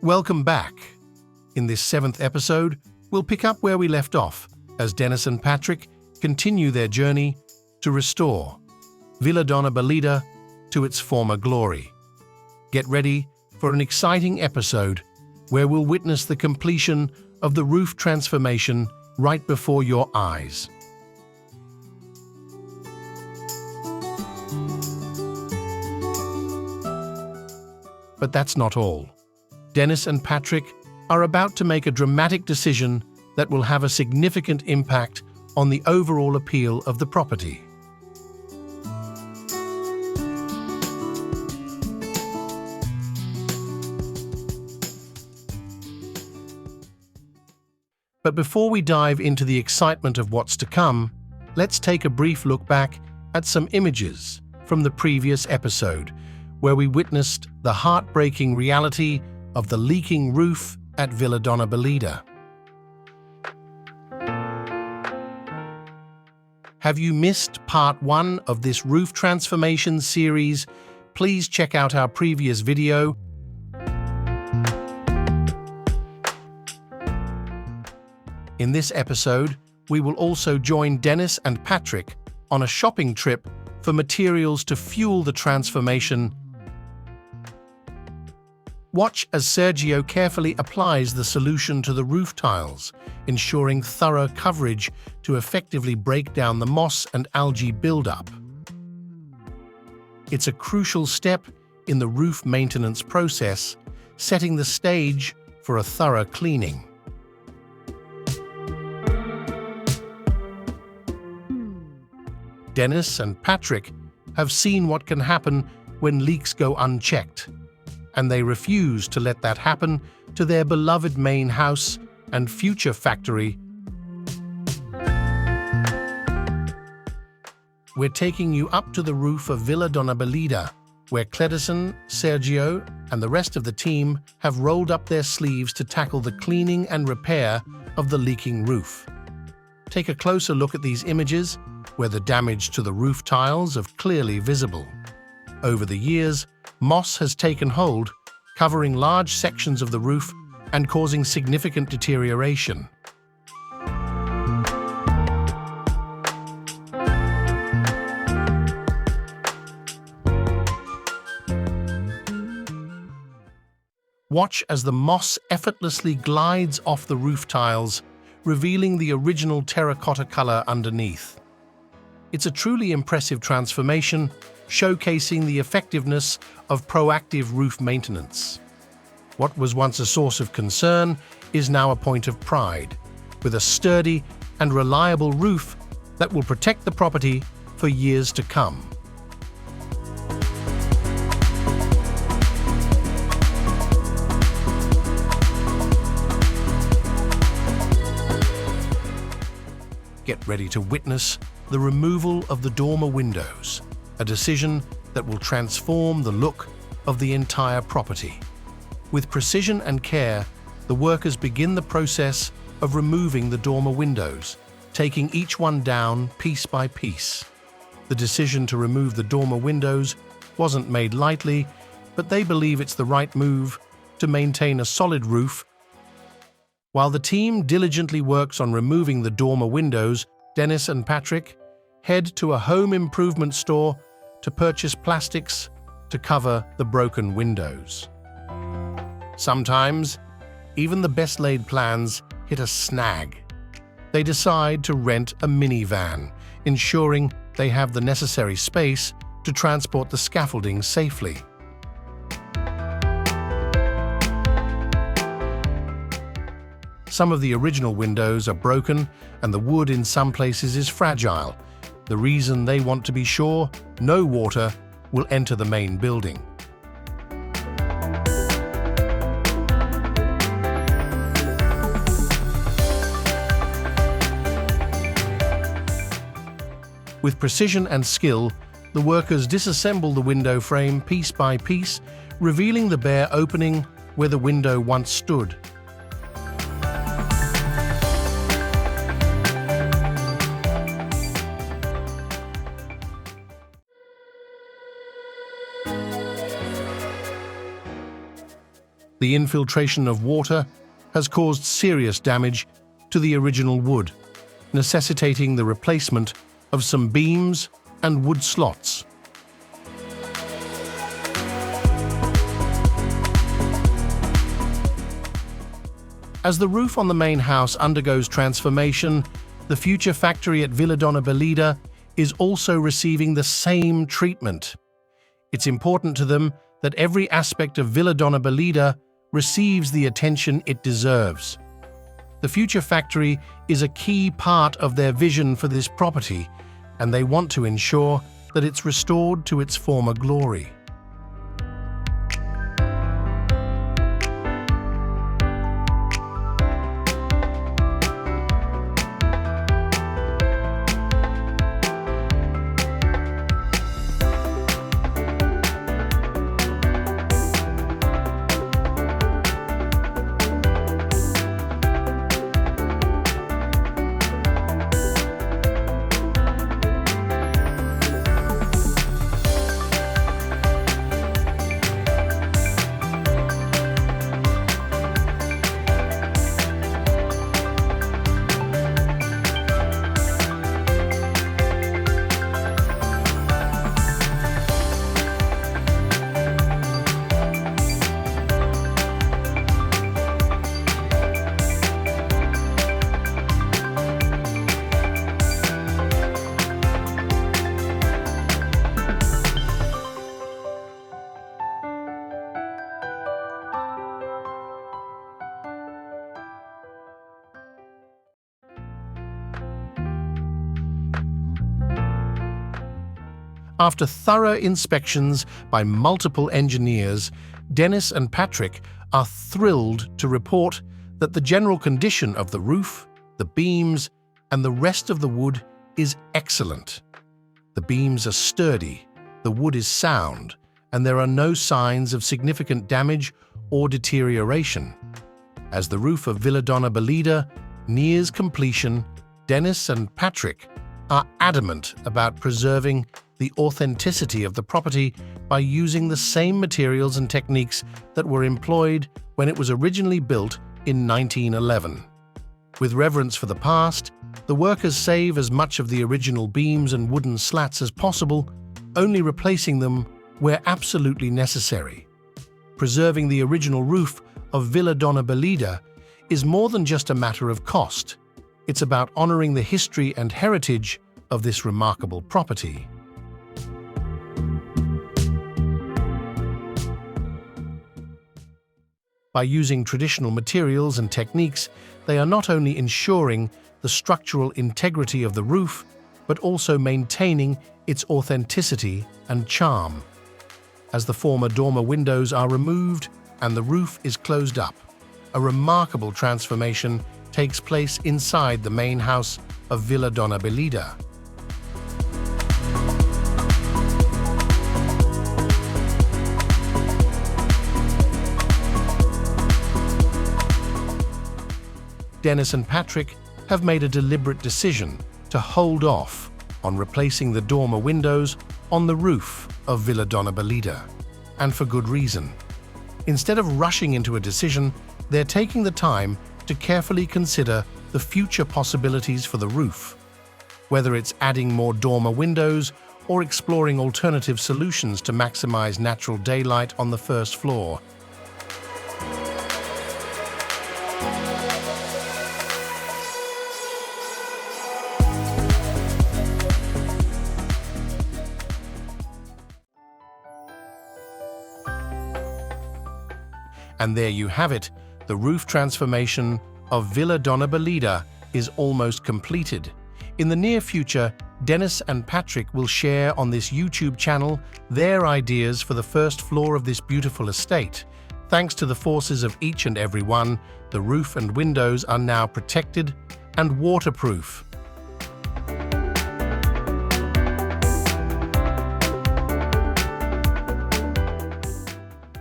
Welcome back. In this 7th episode, we'll pick up where we left off as Dennis and Patrick continue their journey to restore Villa Dona Belida to its former glory. Get ready for an exciting episode where we'll witness the completion of the roof transformation right before your eyes. But that's not all. Dennis and Patrick are about to make a dramatic decision that will have a significant impact on the overall appeal of the property. But before we dive into the excitement of what's to come, let's take a brief look back at some images from the previous episode, where we witnessed the heartbreaking reality of the leaking roof at Villa Dona Belida. Have you missed part 1 of this roof transformation series? Please check out our previous video. In this episode, we will also join Dennis and Patrick on a shopping trip for materials to fuel the transformation. Watch as Sergio carefully applies the solution to the roof tiles, ensuring thorough coverage to effectively break down the moss and algae buildup. It's a crucial step in the roof maintenance process, setting the stage for a thorough cleaning. Dennis and Patrick have seen what can happen when leaks go unchecked, and they refuse to let that happen to their beloved main house and future factory. We're taking you up to the roof of Villa Dona Belida, where Cledison, Sergio, and the rest of the team have rolled up their sleeves to tackle the cleaning and repair of the leaking roof. Take a closer look at these images, where the damage to the roof tiles are clearly visible. Over the years, moss has taken hold, covering large sections of the roof and causing significant deterioration. Watch as the moss effortlessly glides off the roof tiles, revealing the original terracotta color underneath. It's a truly impressive transformation, showcasing the effectiveness of proactive roof maintenance. What was once a source of concern is now a point of pride, with a sturdy and reliable roof that will protect the property for years to come. Get ready to witness the removal of the dormer windows, a decision that will transform the look of the entire property. With precision and care, the workers begin the process of removing the dormer windows, taking each one down piece by piece. The decision to remove the dormer windows wasn't made lightly, but they believe it's the right move to maintain a solid roof. While the team diligently works on removing the dormer windows, Dennis and Patrick head to a home improvement store to purchase plastics to cover the broken windows. Sometimes, even the best-laid plans hit a snag. They decide to rent a minivan, ensuring they have the necessary space to transport the scaffolding safely. Some of the original windows are broken and the wood in some places is fragile. The reason they want to be sure no water will enter the main building. With precision and skill, the workers disassemble the window frame piece by piece, revealing the bare opening where the window once stood. The infiltration of water has caused serious damage to the original wood, necessitating the replacement of some beams and wood slots. As the roof on the main house undergoes transformation, the future factory at Villa Dona Belida is also receiving the same treatment. It's important to them that every aspect of Villa Dona Belida receives the attention it deserves. The future factory is a key part of their vision for this property, and they want to ensure that it's restored to its former glory. After thorough inspections by multiple engineers, Dennis and Patrick are thrilled to report that the general condition of the roof, the beams, and the rest of the wood is excellent. The beams are sturdy, the wood is sound, and there are no signs of significant damage or deterioration. As the roof of Villa Dona Belida nears completion, Dennis and Patrick are adamant about preserving the authenticity of the property by using the same materials and techniques that were employed when it was originally built in 1911. With reverence for the past, the workers save as much of the original beams and wooden slats as possible, only replacing them where absolutely necessary. Preserving the original roof of Villa Dona Belida is more than just a matter of cost. It's about honoring the history and heritage of this remarkable property. By using traditional materials and techniques, they are not only ensuring the structural integrity of the roof, but also maintaining its authenticity and charm. As the former dormer windows are removed and the roof is closed up, a remarkable transformation takes place inside the main house of Villa Dona Belida. Dennis and Patrick have made a deliberate decision to hold off on replacing the dormer windows on the roof of Villa Dona Belida, and for good reason. Instead of rushing into a decision, they're taking the time to carefully consider the future possibilities for the roof, whether it's adding more dormer windows or exploring alternative solutions to maximize natural daylight on the first floor. And there you have it, the roof transformation of Villa Dona Belida is almost completed. In the near future, Dennis and Patrick will share on this YouTube channel their ideas for the first floor of this beautiful estate. Thanks to the forces of each and every one, the roof and windows are now protected and waterproof.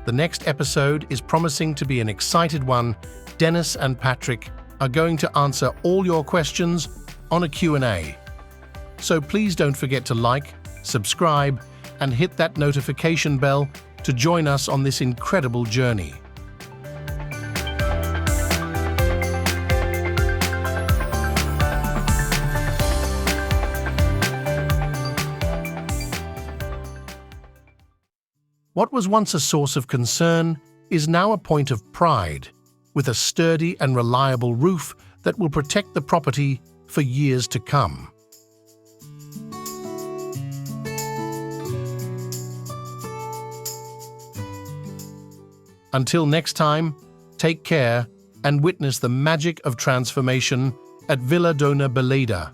The next episode is promising to be an excited one. Dennis and Patrick are going to answer all your questions on a Q&A. So please don't forget to like, subscribe, and hit that notification bell to join us on this incredible journey. What was once a source of concern is now a point of pride, with a sturdy and reliable roof that will protect the property for years to come. Until next time, take care and witness the magic of transformation at Villa Dona Belida.